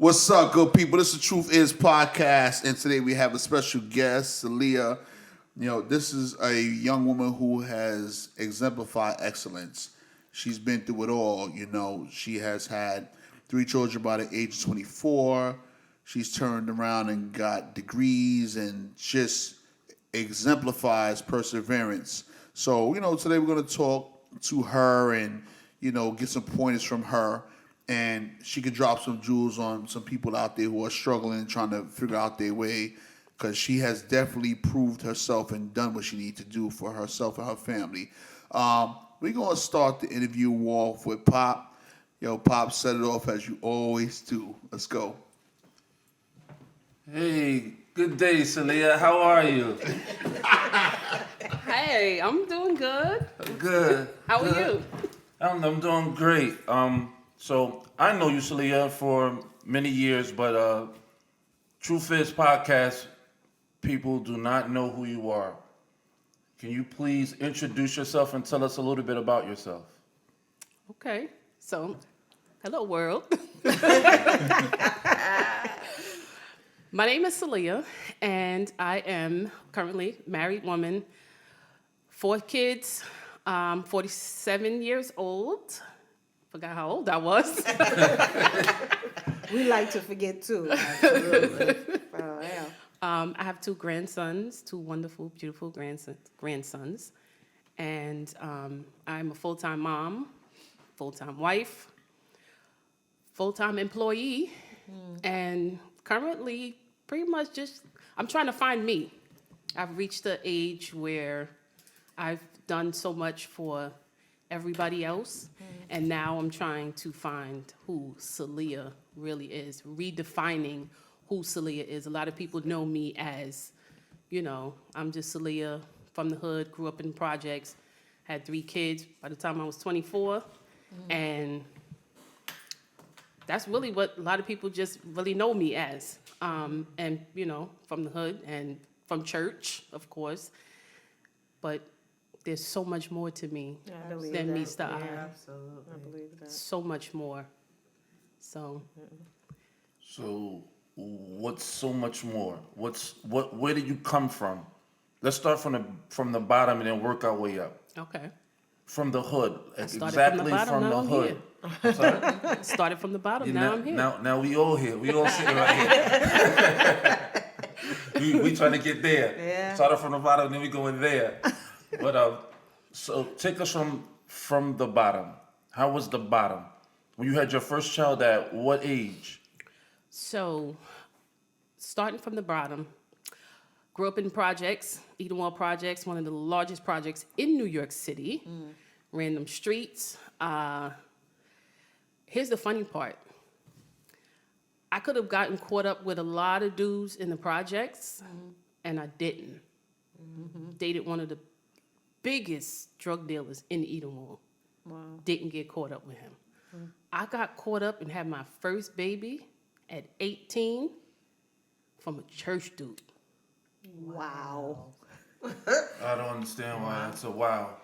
What's up, good people? This is the Truth Is Podcast, and today we have a special guest, Celia. This is a young woman who has exemplified excellence. She's been through it all. She has had 3 children by the age of 24. She's turned around and got degrees and just exemplifies perseverance. So, today we're going to talk to her and, get some pointers from her. And she could drop some jewels on some people out there who are struggling and trying to figure out their way, because she has definitely proved herself and done what she needs to do for herself and her family. We're going to start the interview off with Pop. Pop, set it off as you always do. Let's go. Hey, good day, Celia. How are you? Hey, I'm doing good. Good. How are you? I'm doing great. So I know you, Celia, for many years, but Truth Is Podcast, people do not know who you are. Can you please introduce yourself and tell us a little bit about yourself? Okay, so hello world. My name is Celia, and I am currently a married woman, 4 kids, 47 years old. Forgot how old I was. We like to forget too. Absolutely. Oh, yeah. I have 2 grandsons, 2 wonderful, beautiful grandsons. And I'm a full-time mom, full-time wife, full-time employee, and currently pretty much I'm trying to find me. I've reached the age where I've done so much for everybody else, and now I'm trying to find who Celia really is, redefining who Celia is. A lot of people know me as, I'm just Celia from the hood, grew up in projects, had 3 kids by the time I was 24, and that's really what a lot of people just really know me as. And, from the hood and from church, of course, but there's so much more to me than meets the eye. Absolutely. I believe that. So much more. So what's so much more? Where did you come from? Let's start from the bottom and then work our way up. okay. From the hood, Started from the hood. I'm sorry? Started from the bottom. Now I'm here. Now we all here. We all sitting right here. we trying to get there. Yeah. Started from the bottom, then we go in there. But so take us from the bottom. How was the bottom? When you had your first child, at what age? So, starting from the bottom, grew up in projects, Edenwald Projects, one of the largest projects in New York City. Random streets. Here's the funny part. I could have gotten caught up with a lot of dudes in the projects, and I didn't. Dated one of the biggest drug dealers in Edenwald. Wow. Didn't get caught up with him. I got caught up and had my first baby at 18 from a church dude. Wow. I don't understand why that's a wow.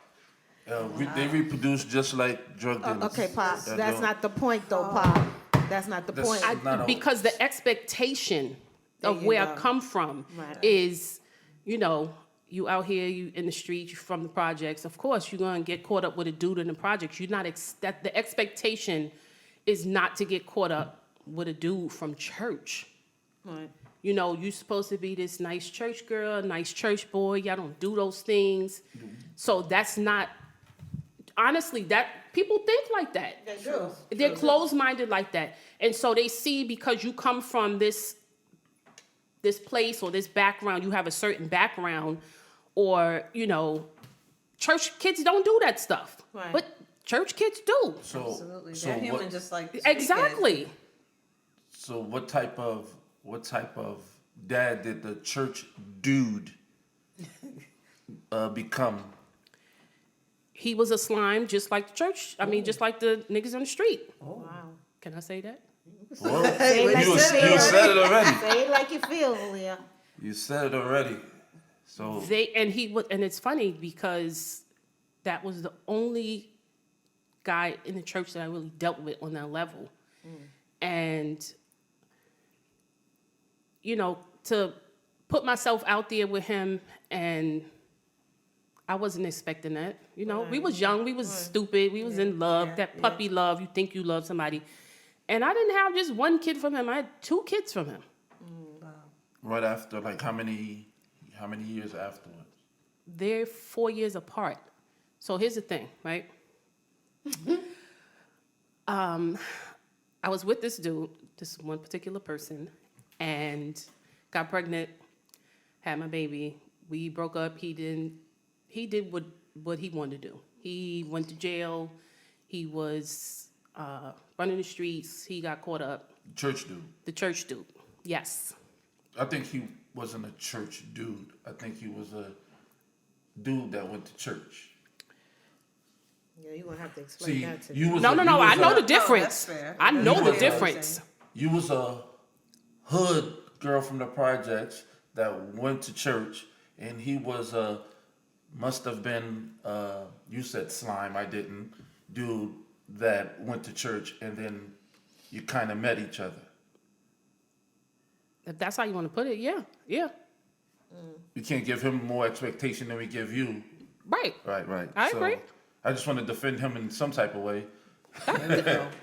They reproduce just like drug dealers. Okay, Pop. That's not the point, though, Pop. That's not the point. Because the expectation of where I come from is, you out here, you in the street, you from the projects. Of course, you're going to get caught up with a dude in the projects. You're not that the expectation is not to get caught up with a dude from church. Right. You're supposed to be this nice church girl, nice church boy. Y'all don't do those things. So that's not, honestly, that people think like that. They do. They're closed-minded like that. And so they see because you come from this place or this background, you have a certain background, or, church kids don't do that stuff. Right. But church kids do. Absolutely. They're human just like the Exactly. kids. So what type of dad did the church dude become? He was a slime just like the church. Just like the niggas on the street. Oh. Wow. Can I say that? Well, Say it like you you said feel. it already. Say it like you feel, Leah. You said it already. So And it's funny because that was the only guy in the church that I really dealt with on that level. And to put myself out there with him, and I wasn't expecting that. We was young, we was stupid, we was in love, that puppy love, you think you love somebody. And I didn't have just one kid from him, I had 2 kids from him. Right after, like how many years afterwards? They're 4 years apart. So here's the thing, right? I was with this dude, this one particular person, and got pregnant, had my baby. We broke up. He did what he wanted to do. He went to jail. He was running the streets. He got caught up. Church dude. The church dude, yes. I think he wasn't a church dude. I think he was a dude that went to church. Yeah, you're going to have to explain that to me. No, I know the difference. that's fair. I know the difference. You was a hood girl from the projects that went to church, and he was must have been, you said slime, I didn't, dude that went to church, and then you kind of met each other. If that's how you want to put it, yeah. You can't give him more expectation than we give you. Right. Right. I agree. I just want to defend him in some type of way.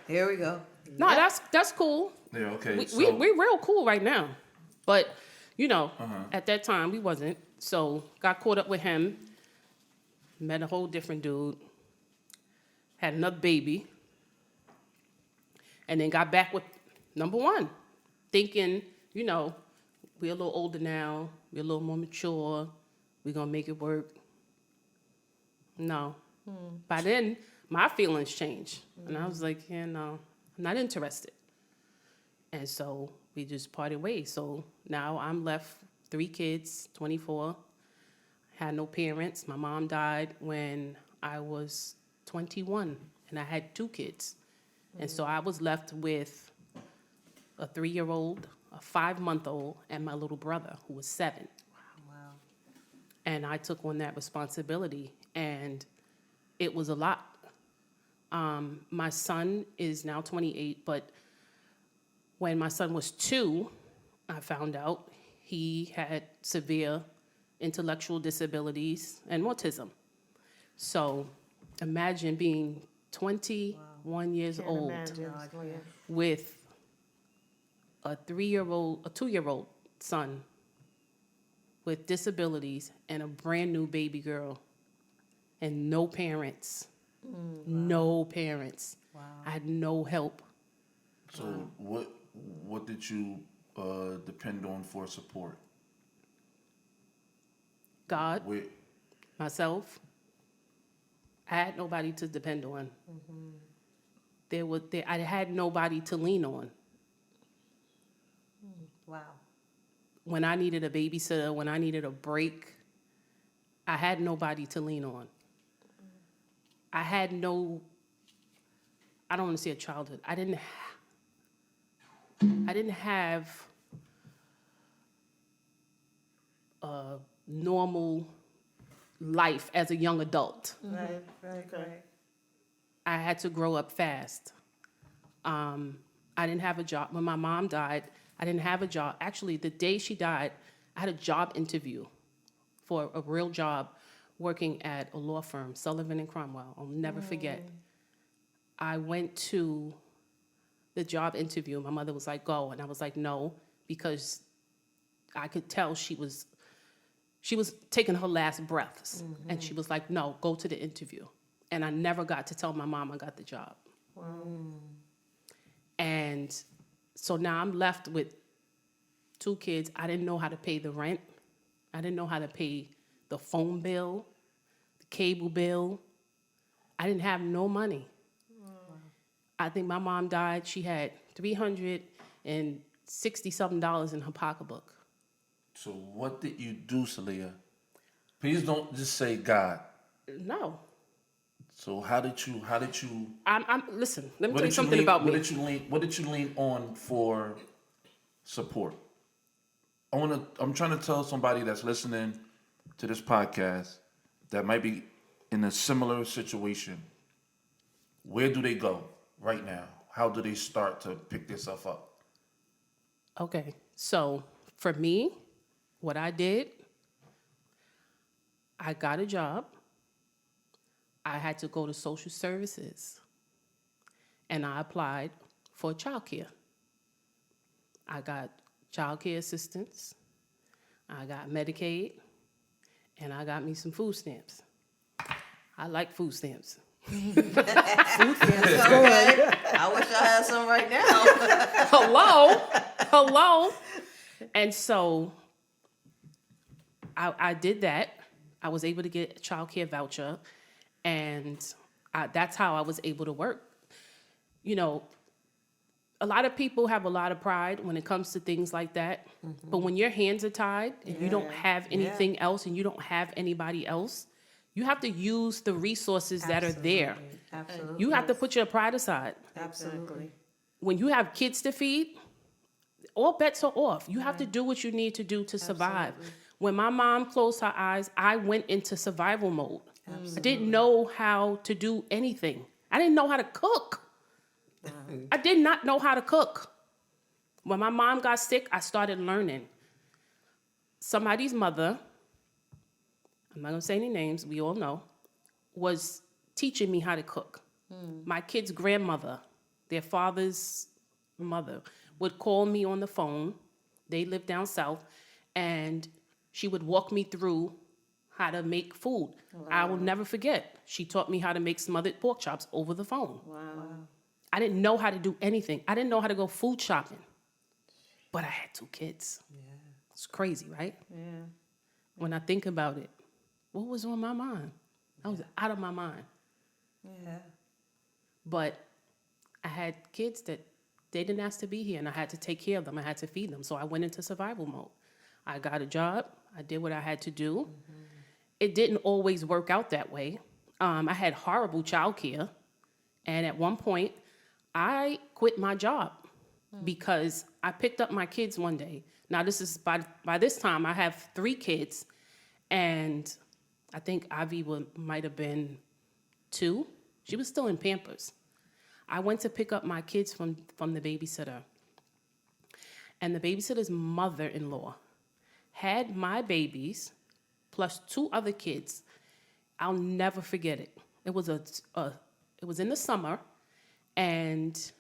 Here we go. No, that's cool. Yeah, okay. We're real cool right now. But, at that time, we wasn't. So, got caught up with him, met a whole different dude, had another baby, and then got back with number one, thinking, we're a little older now, we're a little more mature, we're going to make it work. No. By then, my feelings changed. And I was like, no, I'm not interested. And so we just parted ways. So now I'm left 3 kids, 24. Had no parents. My mom died when I was 21, and I had 2 kids. And so I was left with a 3-year-old, a 5-month-old, and my little brother, who was 7. Wow. And I took on that responsibility, and it was a lot. My son is now 28, but when my son was 2, I found out he had severe intellectual disabilities and autism. So imagine being 21 years Can't old imagine. with a 2-year-old son with disabilities and a brand new baby girl and no parents. No parents. Wow. I had no help. So what did you depend on for support? God, Wait, myself, I had nobody to depend on. I had nobody to lean on. Wow. When I needed a babysitter, when I needed a break, I had nobody to lean on. I don't want to say a childhood. I didn't have a normal life as a young adult. Right. I had to grow up fast. I didn't have a job. When my mom died, I didn't have a job. Actually, the day she died, I had a job interview for a real job working at a law firm, Sullivan and Cromwell. I'll never forget. I went to the job interview. My mother was like, go. And I was like, no, because I could tell she was taking her last breaths. And she was like, no, go to the interview. And I never got to tell my mom I got the job. Wow. And so now I'm left with 2 kids. I didn't know how to pay the rent. I didn't know how to pay the phone bill, the cable bill. I didn't have no money. I think my mom died. She had $360-something in her pocketbook. so what did you do, Celia? Please don't just say God. No. So how did you Listen, let me tell you something about me. What did you lean on for support? I'm trying to tell somebody that's listening to this podcast that might be in a similar situation. Where do they go right now? How do they start to pick themselves up? Okay, so For me, what I did, I got a job. I had to go to social services, and I applied for childcare. I got childcare assistance, I got Medicaid, and I got me some food stamps. I like food stamps. Okay. I wish I had some right now. Hello. And so I did that. I was able to get a childcare voucher, and that's how I was able to work. You know, a lot of people have a lot of pride when it comes to things like that. But when your hands are tied and you don't have anything else and you don't have anybody else, you have to use the resources that are there. Absolutely. You have to put your pride aside. Absolutely. When you have kids to feed, all bets are off. You have to do what you need to do to survive. When my mom closed her eyes, I went into survival mode. I didn't know how to do anything. I didn't know how to cook. I did not know how to cook. When my mom got sick, I started learning. Somebody's mother, I'm not gonna say any names, we all know, was teaching me how to cook. My kid's grandmother, their father's mother, would call me on the phone. They lived down south, and she would walk me through how to make food. Wow. I will never forget. She taught me how to make smothered pork chops over the phone. Wow. I didn't know how to do anything. I didn't know how to go food shopping. But I had 2 kids. Yeah. It's crazy, right? Yeah. When I think about it, what was on my mind? I was out of my mind. Yeah. But I had kids that they didn't ask to be here, and I had to take care of them. I had to feed them. So I went into survival mode. I got a job. I did what I had to do. It didn't always work out that way. I had horrible childcare. And at one point, I quit my job because I picked up my kids one day. Now, this is by this time, I have 3 kids. And I think Ivy might have been 2. She was still in Pampers. I went to pick up my kids from the babysitter. And the babysitter's mother-in-law had my babies plus 2 other kids. I'll never forget it. It was it was in the summer, and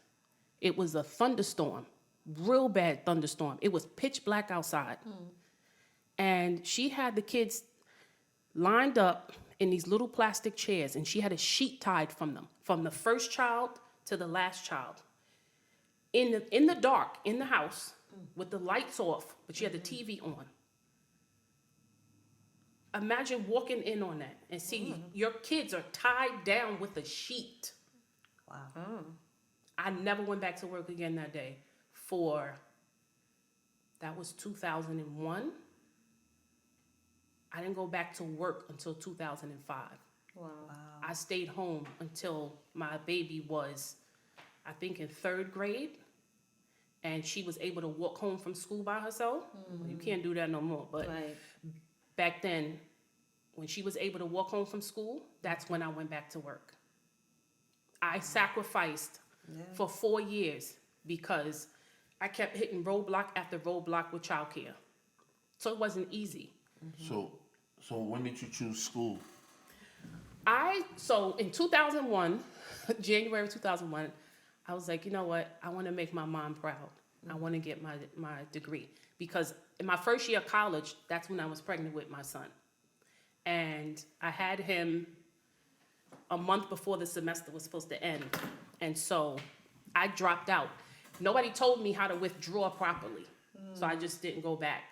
it was a thunderstorm, real bad thunderstorm. It was pitch black outside. And she had the kids lined up in these little plastic chairs, and she had a sheet tied from them, from the first child to the last child. In the dark, in the house, with the lights off, but she had the TV on. Imagine walking in on that and see your kids are tied down with a sheet. Wow. I never went back to work again that day that was 2001. I didn't go back to work until 2005. Wow. I stayed home until my baby was, I think, in 3rd grade. And she was able to walk home from school by herself. Well, you can't do that no more. But back then, when she was able to walk home from school, that's when I went back to work. I sacrificed for 4 years because I kept hitting roadblock after roadblock with childcare. So it wasn't easy. So when did you choose school? So in 2001, January 2001, I was like, you know what? I want to make my mom proud. I want to get my degree. Because in my first year of college, that's when I was pregnant with my son. And I had him a month before the semester was supposed to end. And so I dropped out. Nobody told me how to withdraw properly. So I just didn't go back.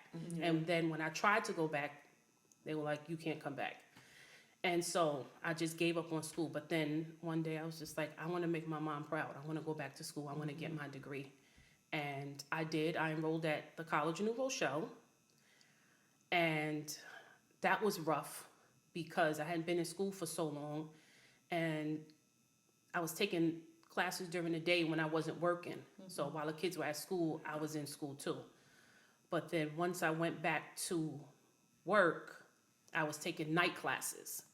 And then when I tried to go back, they were like, you can't come back. And so I just gave up on school. But then one day I was just like, I want to make my mom proud. I want to go back to school. I want to get my degree. And I did. I enrolled at the College of New Rochelle. And that was rough because I hadn't been in school for so long. And I was taking classes during the day when I wasn't working. So while the kids were at school, I was in school too. But then once I went back to work, I was taking night classes.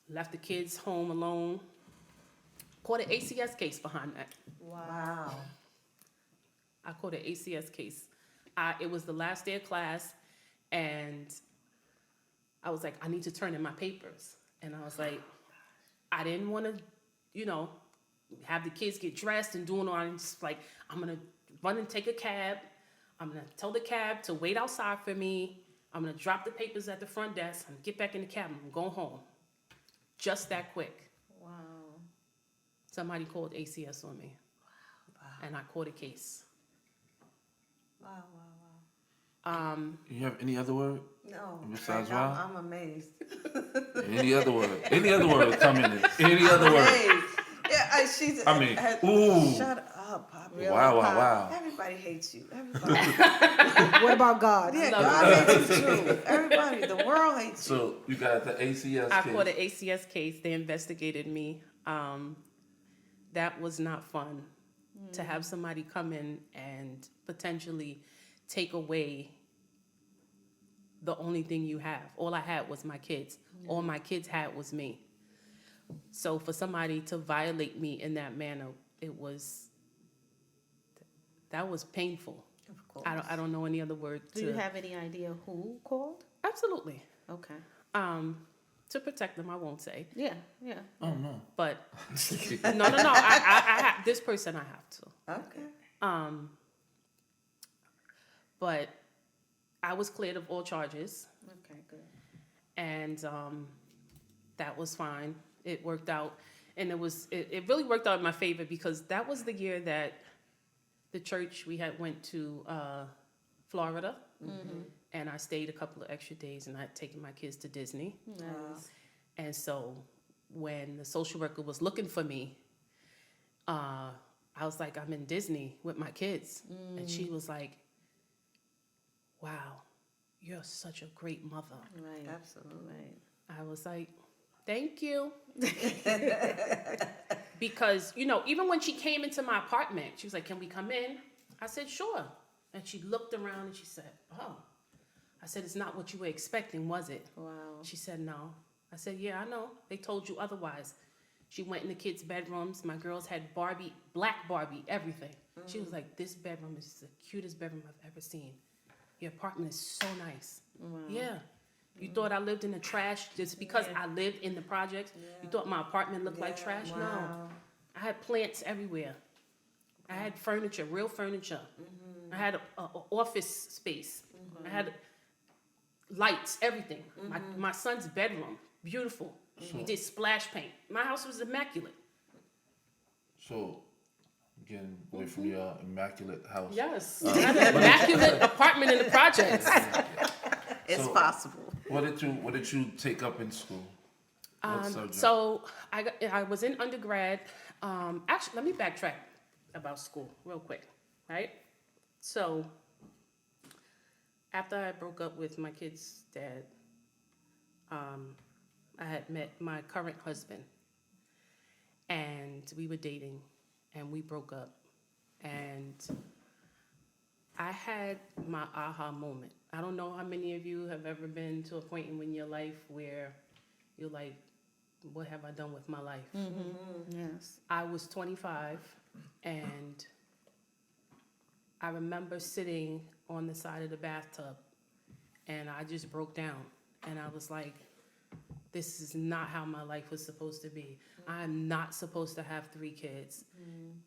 Left the kids home alone. Caught an ACS case behind that. Wow. I caught an ACS case. It was the last day of class, and I was like, I need to turn in my papers. And I was like, I didn't want to, have the kids get dressed and doing all. I'm just like, I'm going to run and take a cab. I'm going to tell the cab to wait outside for me. I'm going to drop the papers at the front desk. I'm going to get back in the cab. I'm going home. Just that quick. Wow. Somebody called ACS on me. And I caught a case. Wow, wow, You have any other word? wow. No. Besides like, wow? I'm amazed. Any other word? Any other word would come in there. Any other word? Amazed. Yeah, she's. Ooh. Shut up, Poppy. Wow, wow, wow. Everybody hates you. Everybody. What about God? Yeah, God hates you too. Everybody, the world hates you. So you got the ACS I case. caught an ACS case. They investigated me. That was not fun to have somebody come in and potentially take away the only thing you have. All I had was my kids. All my kids had was me. So for somebody to violate me in that manner, that was painful. Of course. I don't know any other word Do you have any idea who called? Absolutely. Okay. To protect them, I won't say. Yeah. Oh no. But no. I have this person. I have to. Okay. But I was cleared of all charges, Okay, good. and that was fine. It worked out, and it really worked out in my favor because that was the year that the church we had went to Florida, and I stayed a couple of extra days, and I had taken my kids to Disney. Nice. And so when the social worker was looking for me, I was like, I'm in Disney with my kids. And she was like, wow, you're such a great mother. Right. Absolutely. Right. I was like, thank you. Because, even when she came into my apartment, she was like, can we come in? I said, sure. And she looked around and she said, oh. I said, it's not what you were expecting, was it? Wow. She said, no. I said, yeah, I know. They told you otherwise. She went in the kids' bedrooms. My girls had Barbie, black Barbie, everything. She was like, this bedroom is the cutest bedroom I've ever seen. Your apartment is so nice. Wow. Yeah. You thought I lived in the trash just because I lived in the projects? You thought my apartment looked like trash? No. Wow. I had plants everywhere. I had furniture, real furniture. I had a office space. I had lights, everything. My son's bedroom, beautiful. We did splash paint. My house was immaculate. So, getting away from your immaculate house. Yes. I had an immaculate apartment in the projects. It's So- possible. What did you take up in school? What subject? So I was in undergrad. Actually, let me backtrack about school real quick, right? So after I broke up with my kid's dad, I had met my current husband, and we were dating, and we broke up, and I had my aha moment. I don't know how many of you have ever been to a point in your life where you're like, what have I done with my life? Yes. I was 25, and I remember sitting on the side of the bathtub, and I just broke down, and I was like, this is not how my life was supposed to be. I'm not supposed to have 3 kids.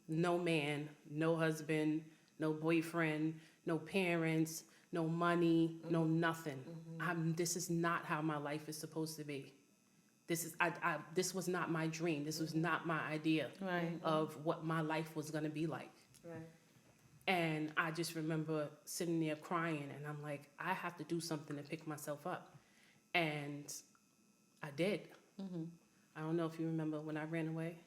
No man, no husband, no boyfriend, no parents, no money, no nothing. This is not how my life is supposed to be. This was not my dream. This was not my idea Right. of what my life was gonna be like. Right. And I just remember sitting there crying, and I'm like, I have to do something to pick myself up. And I did. I don't know if you remember when I ran away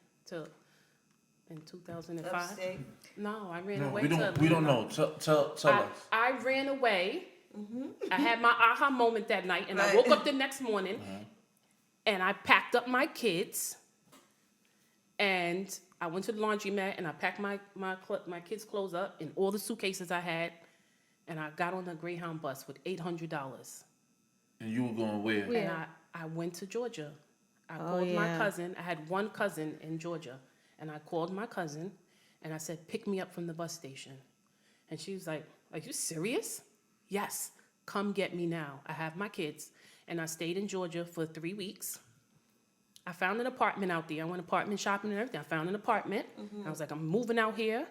in 2005. Upstate. No, I ran No, away. we don't know. Tell us. I ran away. I had my aha moment that night, and I Right. woke up the next morning, and I packed up my kids, and I went to the laundromat, and I packed my kids' clothes up in all the suitcases I had, and I got on the Greyhound bus with $800. And you were going where? And I went to Georgia. I called my cousin. I had one cousin in Georgia. And I called my cousin, and I said, pick me up from the bus station. And she was like, are you serious? Yes, come get me now. I have my kids. And I stayed in Georgia for 3 weeks. I found an apartment out there. I went apartment shopping and everything. I found an apartment. I was like, I'm moving out here.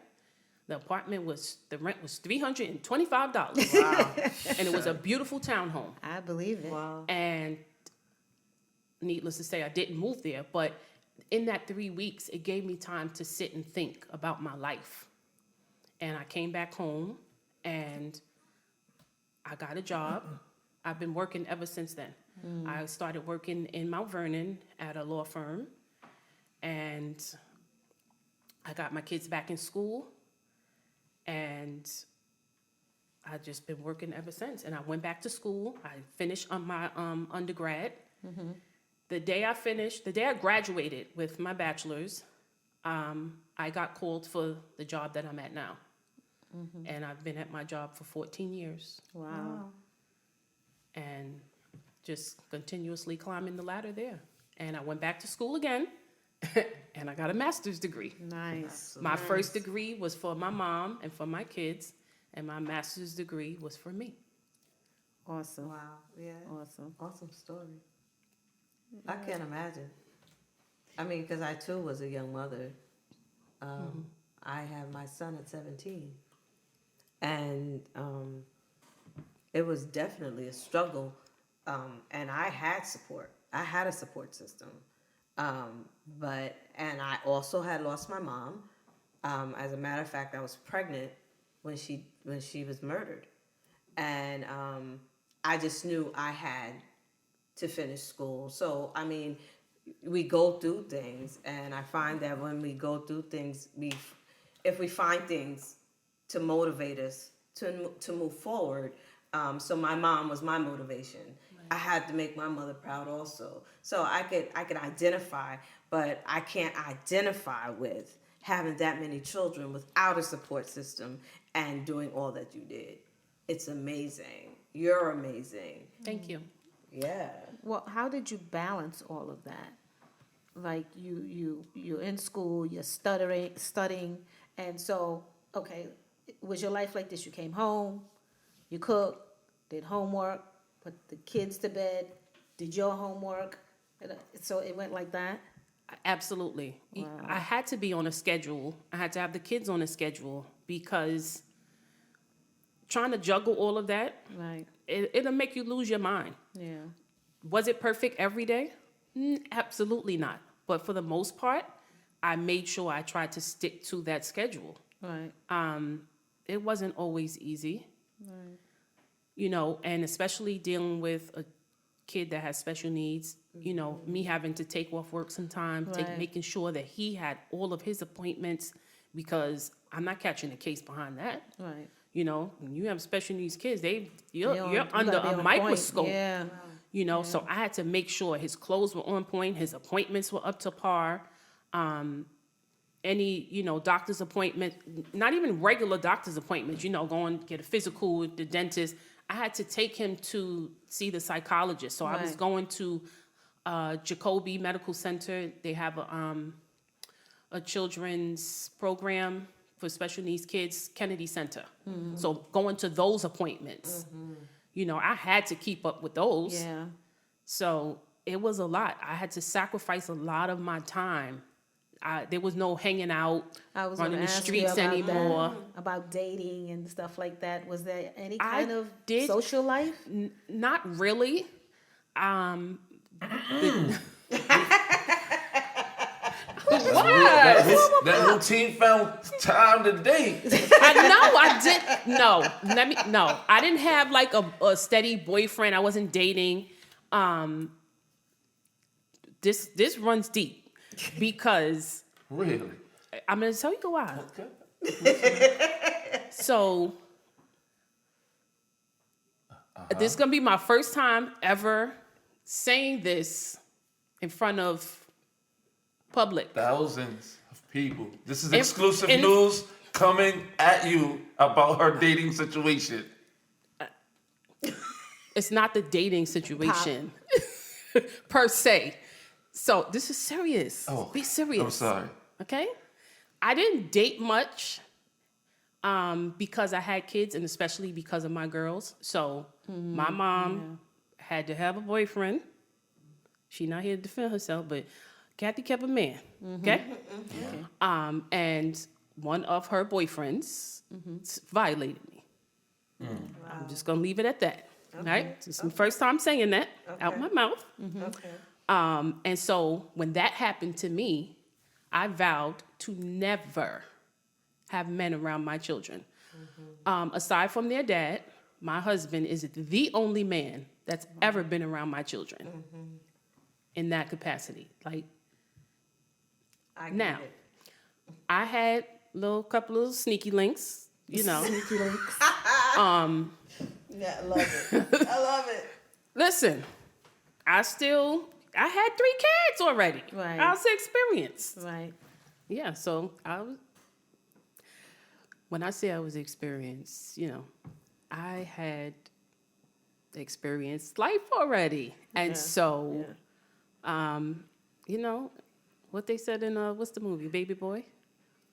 The rent was $325. Wow. And it was a beautiful townhome. I believe it. Wow. And needless to say, I didn't move there. But in that 3 weeks, it gave me time to sit and think about my life. And I came back home and I got a job. I've been working ever since then. I started working in Mount Vernon at a law firm. And I got my kids back in school. And I've just been working ever since. And I went back to school. I finished my undergrad. The day I graduated with my bachelor's, I got called for the job that I'm at now. And I've been at my job for 14 years. Wow. And just continuously climbing the ladder there. And I went back to school again, and I got a master's degree. Nice. My first degree was for my mom and for my kids, and my master's degree was for me. Awesome. Wow. Yeah. Awesome. Awesome story. I can't imagine. I mean, because I too was a young mother. I had my son at 17. And it was definitely a struggle. And I had support. I had a support system. And I also had lost my mom. As a matter of fact, I was pregnant when she was murdered. And I just knew I had to finish school. So, I mean, we go through things, and I find that when we go through things, if we find things to motivate us to move forward. So my mom was my motivation. Right. I had to make my mother proud also. So I could identify, but I can't identify with having that many children without a support system and doing all that you did. It's amazing. You're amazing. Thank you. Yeah. Well, how did you balance all of that? Like you're in school, you're studying, and so, okay, was your life like this? You came home, you cooked, did homework, put the kids to bed, did your homework, so it went like that? Absolutely. Wow. I had to be on a schedule. I had to have the kids on a schedule because trying to juggle all of that, Right. it'll make you lose your mind. Yeah. Was it perfect every day? Absolutely not. But for the most part, I made sure I tried to stick to that schedule. Right. It wasn't always easy, Right. you know, and especially dealing with a kid that has special needs, you know, me having to take off work sometime, Right. making sure that he had all of his appointments, because I'm not catching a case behind that. Right. You know, when you have special needs kids, you're You under gotta be a on microscope. point. Yeah. You know, so I had to make sure his clothes were on point, his appointments were up to par. Any, you know, doctor's appointment, not even regular doctor's appointments, you know, going to get a physical with the dentist. I had to take him to see the psychologist. So I was Right. going to Jacoby Medical Center. They have a children's program for special needs kids, Kennedy Center. So going to those appointments, you know, I had to keep up with those. Yeah. So it was a lot. I had to sacrifice a lot of my time. There was no hanging out, I was running gonna the ask streets you about anymore. that, about dating and stuff like that. Was there any I kind of did- social life? Not really. That routine found time to date. I didn't have like a steady boyfriend. I wasn't dating. This runs deep because Really? I'm gonna tell you why. Okay. So this is gonna be my first time ever saying this in front of public. Thousands of people. This is In- exclusive in- news coming at you about her dating situation. It's not the dating situation per se. So this is serious. Oh, Be serious. I'm sorry. Okay? I didn't date much because I had kids and especially because of my girls. So my mom had to have a boyfriend. She not here to defend herself, but Kathy kept a man. Okay? And one of her boyfriends violated me. I'm just gonna leave it at that. Right? This is my first time saying that out my mouth. Okay. And so when that happened to me, I vowed to never have men around my children. Aside from their dad, my husband is the only man that's ever been around my children in that capacity. Like, I get now, it. I had couple of sneaky links, you know. Sneaky links. Yeah, I love it. I love it. Listen, I had 3 kids already. Right. I was experienced. Right. Yeah, so when I say I was experienced, you know, I had experienced life already. And so, you know, what they said in, what's the movie, Baby Boy?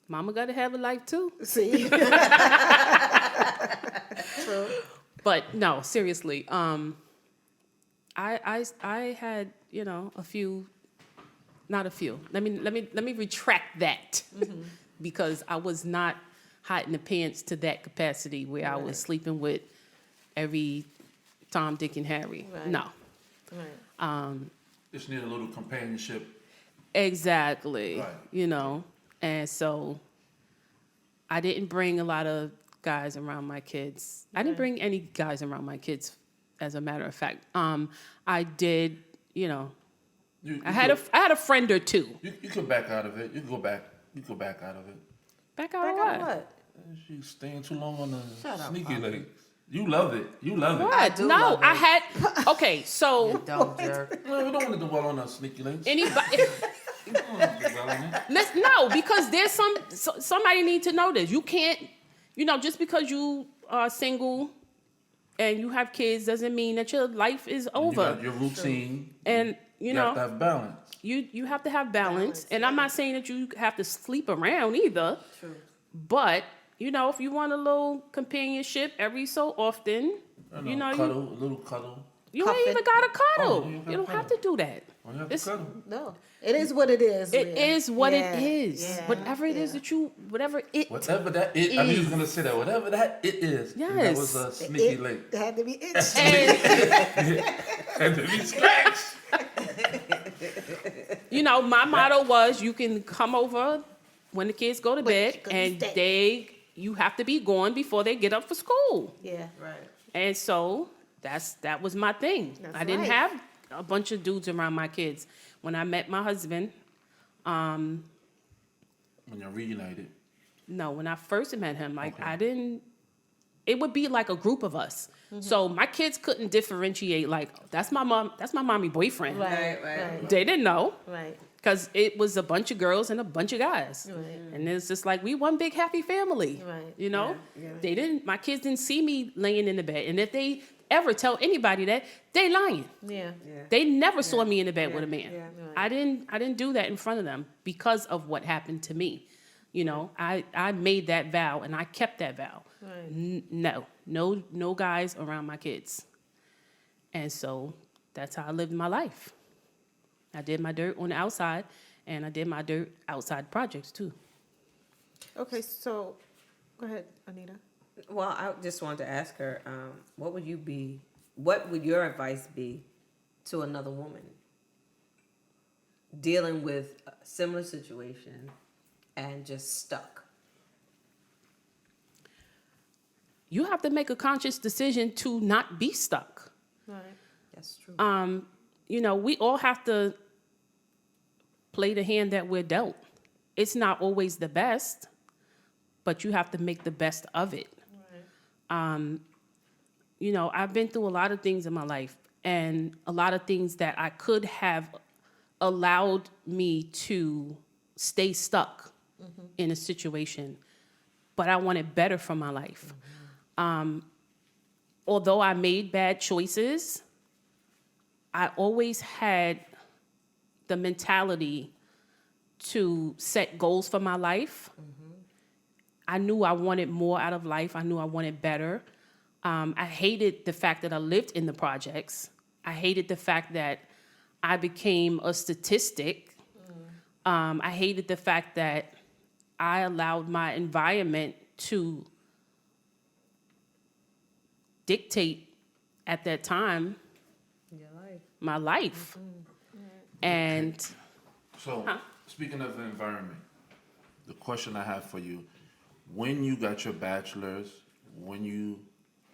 Mama got to have a life too. See? True. But no, seriously, I had, you know, not a few. Let me retract that because I was not hot in the pants to that capacity where I was sleeping with every Tom, Dick, and Harry. Right. No. Right. Just need a little companionship. Exactly. Right. You know, and so I didn't bring a lot of guys around my kids. I didn't bring any guys around my kids, as a matter of fact. I did, you know, I had a friend or two. You could back out of it. You could go back out of it. Back out Back of on what? what? She's staying too long on the Shut up, sneaky Papa. legs. You love it. You love it. What? do No, love I it. had. Okay, so Dumb jerk. No, we don't want to dwell on the sneaky legs. anybody. We don't want to dwell on it. No, because there's somebody need to know this. You can't, you know, just because you are single and you have kids doesn't mean that your life is You over. got your routine. And you have to know, have balance. you have to have balance. And I'm not saying that you have to sleep around either. True. But you know, if you want a little companionship every so often, you know, cuddle, a little cuddle. you Cuff ain't it. even gotta cuddle. Oh, you You gotta don't have to cuddle. do that. Oh, you have It's- to cuddle. No. It is what it is. It Leah. is what Yeah, it is. yeah, Whatever it is yeah. that you, whatever it. Whatever that it, I knew you was gonna say that. Whatever that it is. Yes. That was a sneaky It link. had to be it. And And to be scratched. you know, my motto was you can come over when the kids go to bed you couldn't and stay. you have to be gone before they get up for school. Yeah. Right. And so that was my thing. That's I didn't life. have a bunch of dudes around my kids. When I met my husband, When you're reunited. no, when I first met him, like Okay. it would be like a group of us. So my kids couldn't differentiate like that's my mommy boyfriend. Right. They didn't know. Right. Because it was a bunch of girls and a bunch of guys. Right. And it's just like, we one big happy family. Right. You know? Yeah. My kids didn't see me laying in the bed. And if they ever tell anybody that, they lying. Yeah. Yeah. They never saw me in the bed with a man. Yeah. Right. I didn't do that in front of them because of what happened to me. You know, I made that vow and I kept that vow. Right. No guys around my kids. And so that's how I lived my life. I did my dirt on the outside, and I did my dirt outside projects too. Okay, so go ahead, Anita. Well, I just wanted to ask her, what would your advice be to another woman dealing with a similar situation and just stuck? You have to make a conscious decision to not be stuck. Right. That's true. You know, we all have to play the hand that we're dealt. It's not always the best, but you have to make the best of it. You know, I've been through a lot of things in my life and a lot of things that I could have allowed me to stay stuck in a situation, but I wanted better for my life. Although I made bad choices, I always had the mentality to set goals for my life. I knew I wanted more out of life. I knew I wanted better. I hated the fact that I lived in the projects. I hated the fact that I became a statistic. I hated the fact that I allowed my environment to dictate at that time my life. And So, speaking of the environment, the question I have for you, when you got your bachelor's, when you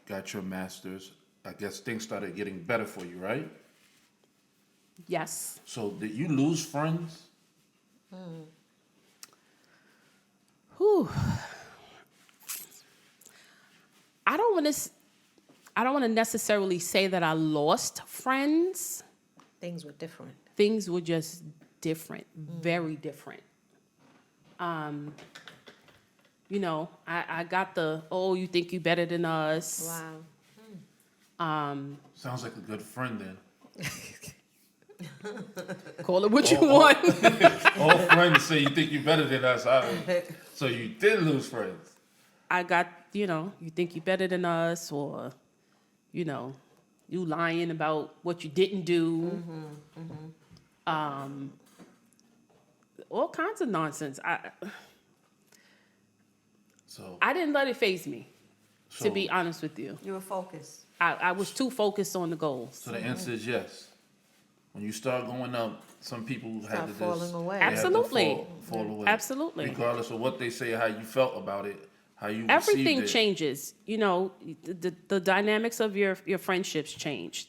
got your master's, I guess things started getting better for you, right? yes, So did you lose friends? whew. I don't want to necessarily say that I lost friends. Things were different. Things were just different, very different. You know, I got the, oh, you think you better than us. Wow. Sounds like a good friend then. Call it what you want. All friends say you think you're better than us. So you did lose friends. I got, you know, you think you better than us, or, you know, you lying about what you didn't do. All kinds of nonsense. So I didn't let it faze me, So- to be honest with you. You were focused. I was too focused on the goals. So the answer is yes. When you start going up, some people had Start to just falling away. they had to Absolutely. fall away. Absolutely. Regardless of what they say, how you felt about it, how you Everything received it. changes. You know, the dynamics of your friendships changed.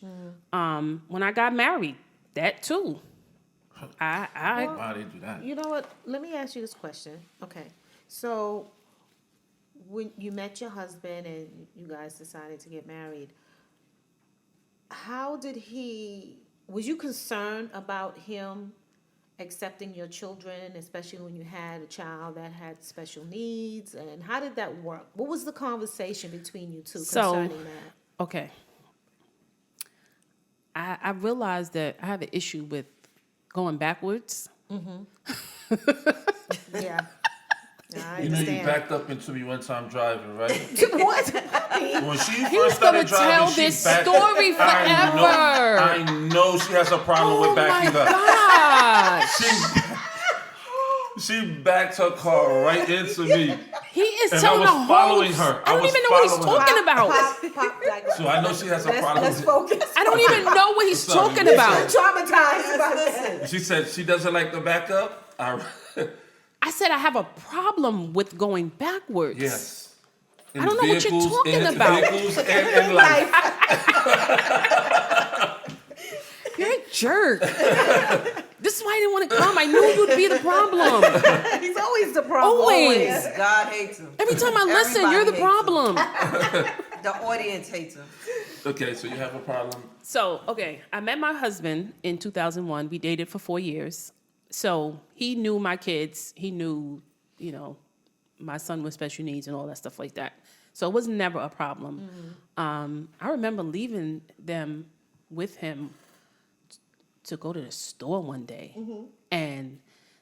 When I got married, that too. Why they do that? You know what? Let me ask you this question. Okay. So when you met your husband and you guys decided to get married, was you concerned about him accepting your children, especially when you had a child that had special needs? And how did that work? What was the conversation between you two concerning that? Okay. I realized that I have an issue with going backwards. Yeah. I You know, you understand. backed up into me one time driving, right? What? When she He's first gonna started driving, tell she this backed. story forever. I know she has a problem with Oh my backing up. gosh. She backed her car right into me. He is And I telling was a whole. following her. I I don't was even know what he's following her. talking about. Pop, like, So I know she has a problem Let's with focus. I don't even know what he's Sorry. talking about. Traumatized about that. She said she doesn't like the backup. I said I have a problem with going backwards. Yes. I don't know what you're vehicles, talking in about. Vehicles and in life. You're a jerk. This is why I didn't want to come. I knew you'd be the problem. He's always the problem. Always. God hates him. Every time I listen, you're the Everybody hates problem. The audience hates him. Okay, so you have a problem. So, okay, I met my husband in 2001. We dated for 4 years. So he knew my kids. He knew, you know, my son with special needs and all that stuff like that. So it was never a problem. I remember leaving them with him to go to the store one day. And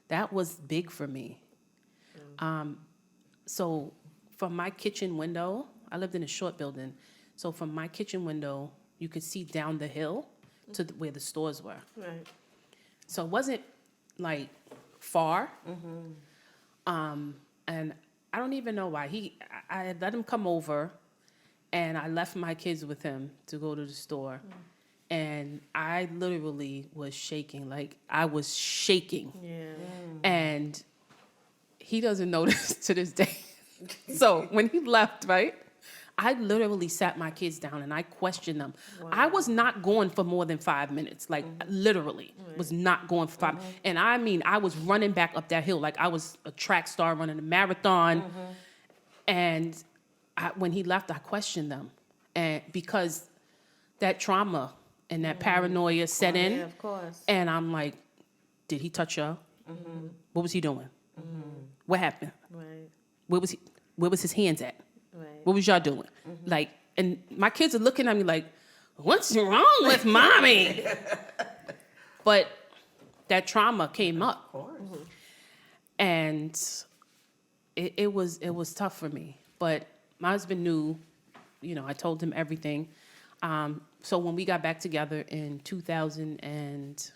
that was big for me. So from my kitchen window, I lived in a short building. So from my kitchen window, you could see down the hill to where the stores were. Right. So it wasn't like far. And I don't even know why. I had let him come over, and I left my kids with him to go to the store. And I literally was shaking. Like, I was shaking. Yeah. And he doesn't know this to this day. So when he left, right, I literally sat my kids down and I questioned them. I was not going for more than 5 minutes. Like, literally was not going for 5. And I mean, I was running back up that hill. Like, I was a track star running a marathon. And when he left, I questioned them. And because that trauma and that paranoia set in. Yeah, of course. And I'm like, did he touch her? What was he doing? What happened? Right. Where was his hands at? Right. What was y'all doing? Like, and my kids are looking at me like, what's wrong with mommy? But that trauma came up. Of course. And it was tough for me. But my husband knew, I told him everything. So when we got back together in 2000 and,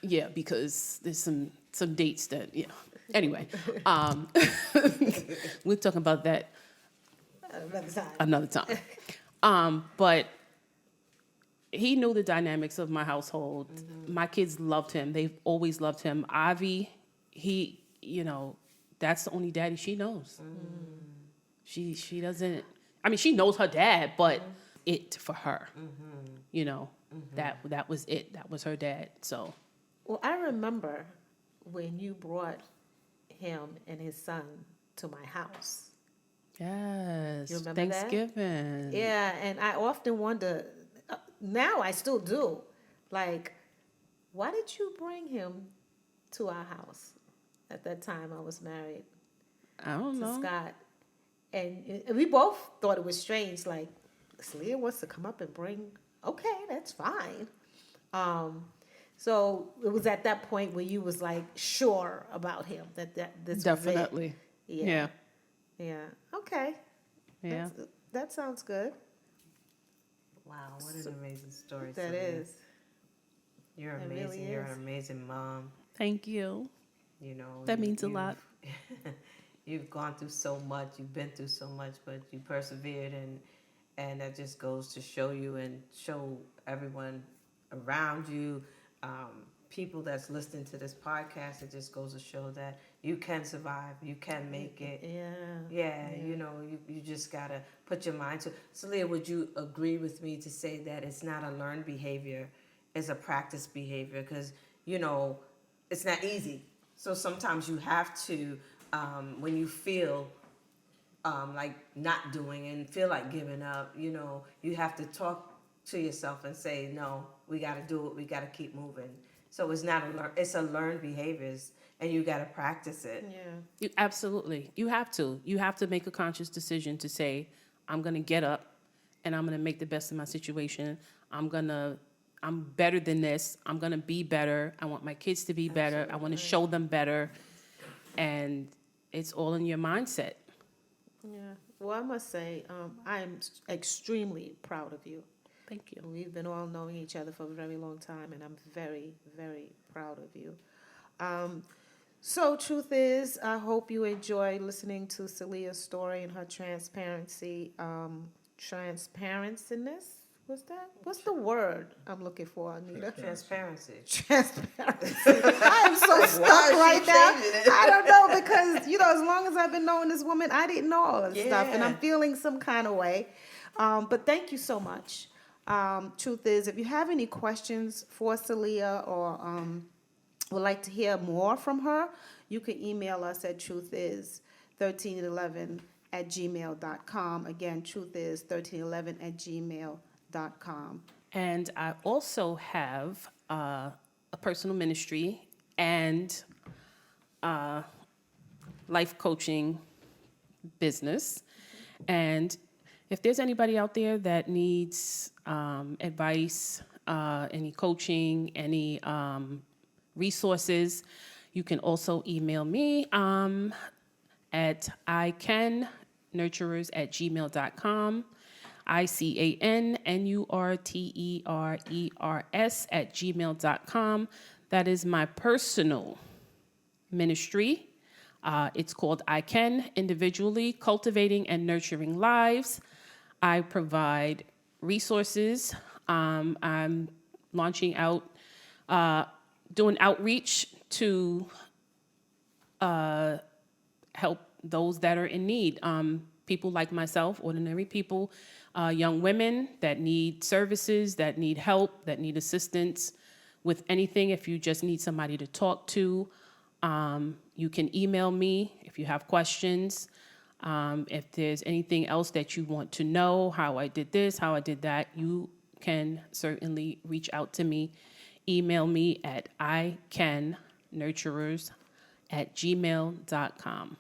yeah, because there's some dates that, Anyway, we're talking about that another time. But he knew the dynamics of my household. My kids loved him. They've always loved him. Avi, that's the only daddy she knows. She doesn't, she knows her dad, but it for her, that was it. That was her dad. So. Well, I remember when you brought him and his son to my house. Yes. You remember that? Thanksgiving. Yeah, and I often wonder, now I still do, like, why did you bring him to our house? At that time, I was married I don't to know. Scott. And we both thought it was strange, like, Celia wants to come up and bring, okay, that's fine. So it was at that point where you was like sure about him that this Definitely. was it. Yeah. Yeah. Okay. Yeah. That sounds good. Wow, what an amazing story. That Celia. is. You're It amazing. really You're is. an amazing mom. Thank you. That means a lot. You've gone through so much. You've been through so much, but you persevered, and that just goes to show you and show everyone around you, people that's listening to this podcast. It just goes to show that you can survive. You can make it. Yeah. You just gotta put your mind to. Celia, would you agree with me to say that it's not a learned behavior, it's a practice behavior? Because it's not easy. So sometimes you have to, when you feel like not doing and feel like giving up, you have to talk to yourself and say, no, we got to do it. We got to keep moving. So it's not it's a learned behavior, and you got to practice it. Yeah. Absolutely. You have to. You have to make a conscious decision to say, I'm going to get up and I'm going to make the best of my situation. I'm better than this. I'm going to be better. I want my kids to be better. I want to show them better. And it's all in your mindset. Yeah. Well, I must say, I'm extremely proud of you. Thank you. We've been all knowing each other for a very long time, and I'm very, very proud of you. So, truth is, I hope you enjoy listening to Celia's story and her transparency. Transparenciness? What's the word I'm looking for, Anita? Transparency. Transparency. I am so stuck right now. I don't know, because, as long as I've been knowing this woman, I didn't know all this stuff, and I'm feeling some kind of way. But thank you so much. Truth is, if you have any questions for Celia or would like to hear more from her, you can email us at truthiz1311@gmail.com. Again, truthiz1311@gmail.com. And I also have a personal ministry and life coaching business. And if there's anybody out there that needs advice, any coaching, any resources, you can also email me at iCanNurturers@gmail.com. ICANNURTERERS@gmail.com. That is my personal ministry. It's called I Can, Individually Cultivating and Nurturing Lives. I provide resources. I'm launching out, doing outreach to help those that are in need. People like myself, ordinary people, young women that need services, that need help, that need assistance with anything. If you just need somebody to talk to, you can email me if you have questions. If there's anything else that you want to know, how I did this, how I did that, you can certainly reach out to me. Email me at iCanNurturers@gmail.com.